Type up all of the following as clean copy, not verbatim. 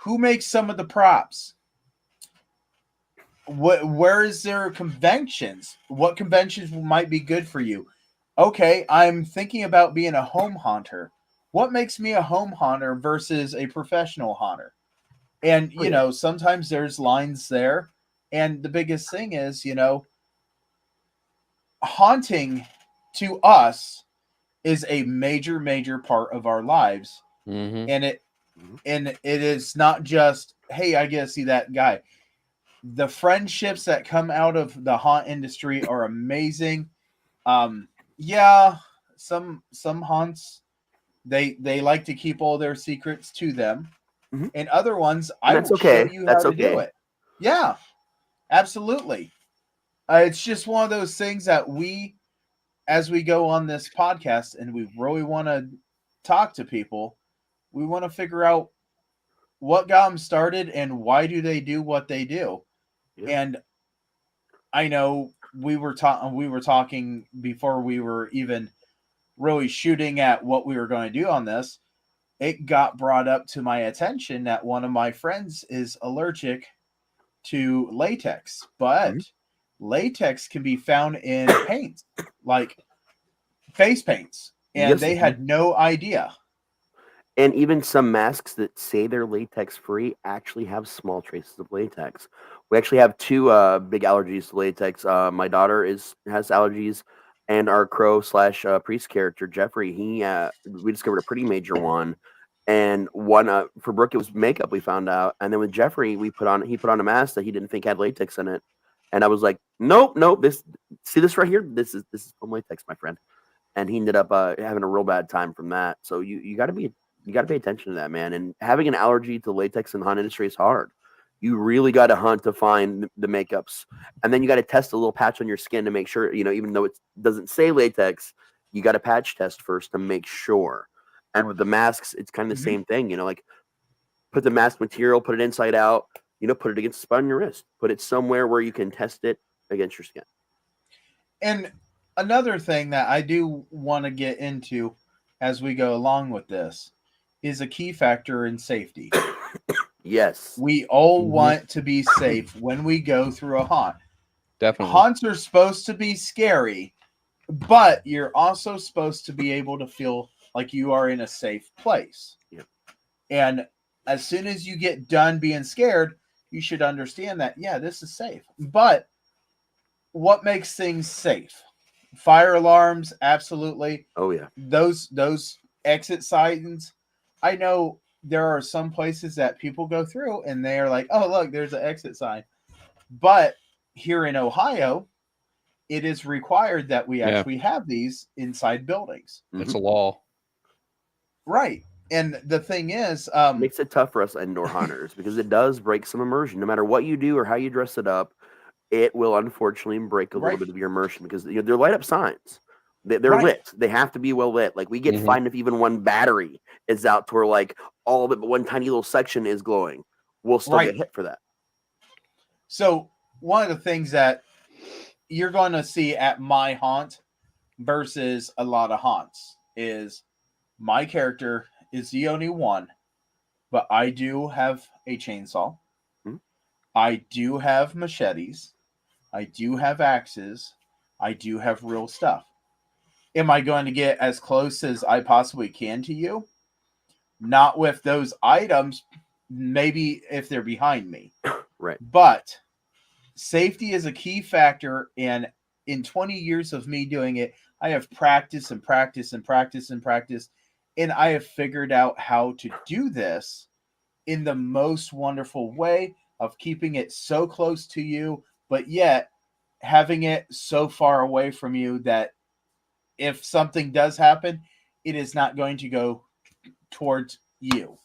Who makes some of the props? Where is there conventions? What conventions might be good for you? Okay, I'm thinking about being a home haunter. What makes me a home haunter versus a professional haunter? And sometimes there's lines there. And the biggest thing is, haunting to us is a major, major part of our lives. Mm-hmm. And it is not just, hey, I get to see that guy. The friendships that come out of the haunt industry are amazing. Yeah, some haunts they like to keep all their secrets to them, and other ones And I that's will show okay. you That's how to do okay. it. Yeah, absolutely. It's just one of those things that as we go on this podcast, and we really want to talk to people, we want to figure out what got them started and why do they do what they do. Yeah. And I know we were talking before we were even really shooting at what we were going to do on this. It got brought up to my attention that one of my friends is allergic to latex, but latex can be found in paints, like face paints, and Yes. they had no idea. And even some masks that say they're latex free actually have small traces of latex. We actually have two big allergies to latex. My daughter has allergies, and our crow slash priest character Jeffrey, we discovered a pretty major one. And one for Brooke, it was makeup we found out, and then with Jeffrey, he put on a mask that he didn't think had latex in it, and I was like, nope, nope. See this right here? This is from latex, my friend. And he ended up having a real bad time from that. So you got to pay attention to that, man. And having an allergy to latex in the hunt industry is hard. You really got to hunt to find the makeups, and then you got to test a little patch on your skin to make sure, even though it doesn't say latex, you got to patch test first to make sure. And with the masks, it's kind of the same thing. Like put the mask material, put it inside out, put it against the spot on your wrist, put it somewhere where you can test it against your skin. And another thing that I do want to get into as we go along with this is a key factor in safety. Yes. We all want to be safe when we go through a haunt. Definitely. Haunts are supposed to be scary, but you're also supposed to be able to feel like you are in a safe place. Yep. And as soon as you get done being scared, you should understand that, yeah, this is safe. But what makes things safe? Fire alarms, absolutely. Oh yeah. Those exit signs. I know there are some places that people go through and they are like, oh, look, there's an exit sign. But here in Ohio, it is required that we actually have these inside buildings. It's a law. Right. And the thing is, makes it tough for us indoor hunters because it does break some immersion. No matter what you do or how you dress it up, it will unfortunately break a little bit of your immersion because they're light up signs. They're lit. They have to be well lit. Like we get fined if even one battery is out to where like all of it, but one tiny little section is glowing. We'll still get hit for that. So one of the things that you're going to see at my haunt versus a lot of haunts is my character is the only one, but I do have a chainsaw. I do have machetes. I do have axes. I do have real stuff. Am I going to get as close as I possibly can to you? Not with those items, maybe if they're behind me. Right. But safety is a key factor, and in 20 years of me doing it, I have practiced and practiced and practiced and practiced, and I have figured out how to do this in the most wonderful way of keeping it so close to you, but yet having it so far away from you that if something does happen, it is not going to go towards you.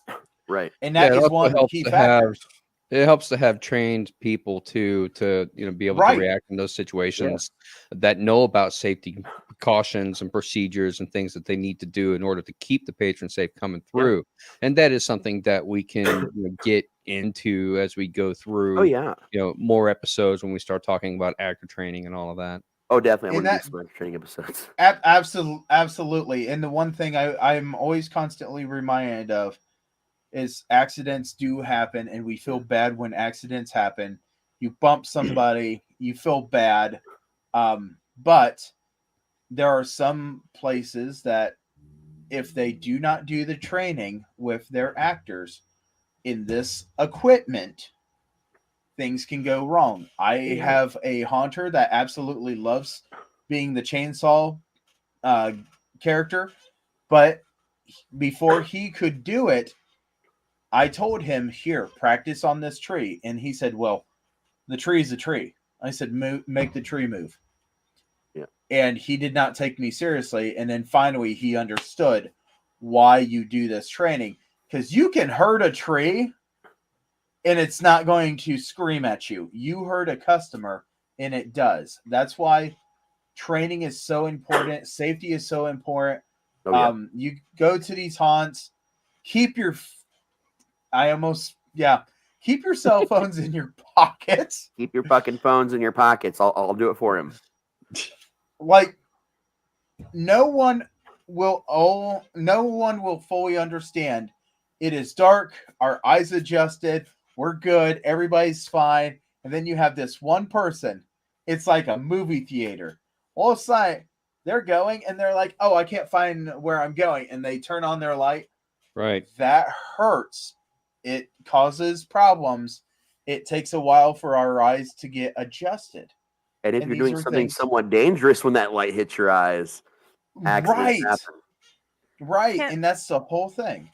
Right. And that is one of the key factors. It helps to have trained people to be able to react in those situations that know about safety precautions and procedures and things that they need to do in order to keep the patron safe coming through. And that is something that we can get into as we go through more episodes when we start talking about actor training and all of that. Oh, definitely. I want to do some actor training episodes. Absolutely. And the one thing I'm always constantly reminded of is accidents do happen, and we feel bad when accidents happen. You bump somebody, you feel bad. But there are some places that if they do not do the training with their actors in this equipment, things can go wrong. I have a haunter that absolutely loves being the chainsaw character, but before he could do it, I told him, here, practice on this tree. And he said, well, the tree is a tree. I said, make the tree move. Yeah. And he did not take me seriously. And then finally he understood why you do this training. Because you can hurt a tree and it's not going to scream at you. You hurt a customer and it does. That's why training is so important. Safety is so important. Oh, yeah. You go to these haunts, keep your cell phones in your pockets. Keep your fucking phones in your pockets. I'll do it for him. Like, no one will fully understand. It is dark, our eyes adjusted, we're good, everybody's fine, and then you have this one person. It's like a movie theater. All of a sudden, they're going and they're like, oh, I can't find where I'm going, and they turn on their light. Right. That hurts. It causes problems. It takes a while for our eyes to get adjusted. And if And you're these doing are something things- somewhat dangerous when that light hits your eyes, accidents happen. Right. Can't- And that's the whole thing.